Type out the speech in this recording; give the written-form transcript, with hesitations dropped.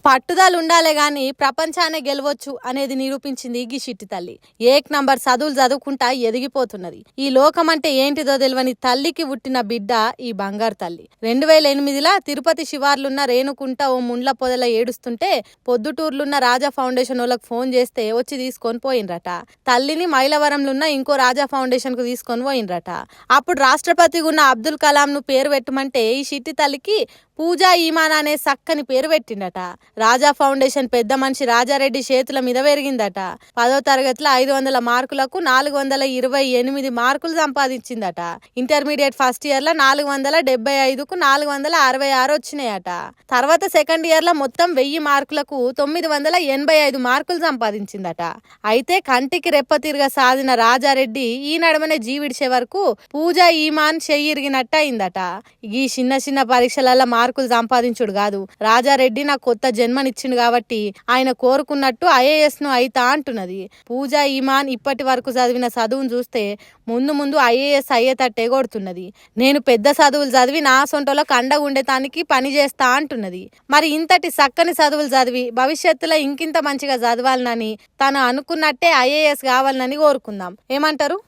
పట్టుదల ఉండాలే గాని ప్రపంచాన్ని గెలవచ్చు అనేది నిరూపించింది ఈ చిట్టి తల్లి. ఏక్ నంబర్ చదువులు చదువుకుంటా ఎదిగిపోతున్నది. ఈ లోకం అంటే ఏంటిదో తెలియని తల్లికి పుట్టిన బిడ్డ ఈ బంగారు తల్లి. 2008లా తిరుపతి శివార్లున్న రేణుకుంట ఓ ముండ్ల పొదల ఏడుస్తుంటే పొద్దుటూర్లున్న రాజా ఫౌండేషన్ వాళ్ళకి ఫోన్ చేస్తే వచ్చి తీసుకొని పోయినరట. తల్లిని మైలవరంలున్న ఇంకో రాజా ఫౌండేషన్ కు తీసుకొని పోయినరట. అప్పుడు రాష్ట్రపతిగా ఉన్న అబ్దుల్ కలాం ను పేరు పెట్టమంటే ఈ చిట్టి తల్లికి పూజా ఈమాన్ అనే సక్కని పేరు పెట్టిండట. రాజా ఫౌండేషన్ పెద్ద మనిషి రాజారెడ్డి చేతుల మీద పెరిగిందట. 10వ తరగతిలో 500 మార్కులకు 428 మార్కులు సంపాదించిందట. ఇంటర్మీడియట్ ఫస్ట్ ఇయర్ లో 475కు 466 వచ్చినాయట. తర్వాత సెకండ్ ఇయర్ లో మొత్తం 1000 మార్కులకు 985 మార్కులు సంపాదించిందట. అయితే కంటికి రెప్ప తిరగ సాధిన రాజారెడ్డి ఈ నడమనే జీవిడిచే వరకు పూజా ఈమాన్ చెయ్యిరిగినట్టు అయిందట. ఈ చిన్న చిన్న పరీక్షలలో మార్కులు సంపాదించుడు కాదు, రాజారెడ్డి నాకు కొత్త జన్మనిచ్చిండు కాబట్టి ఆయన కోరుకున్నట్టు ఐఏఎస్ ను అయితా అంటున్నది. పూజా ఈమాన్ ఇప్పటి వరకు చదివిన చదువును చూస్తే ముందు ముందు ఐఏఎస్ అయ్యేటట్టే కొడుతున్నది. నేను పెద్ద చదువులు చదివి నా సొంటలో ఉండేతానికి పని చేస్తా అంటున్నది. మరి ఇంతటి చక్కని చదువులు చదివి భవిష్యత్తులో ఇంకింత మంచిగా చదవాలనని తను అనుకున్నట్టే ఐఏఎస్ కావాలని కోరుకుందాం. ఏమంటారు?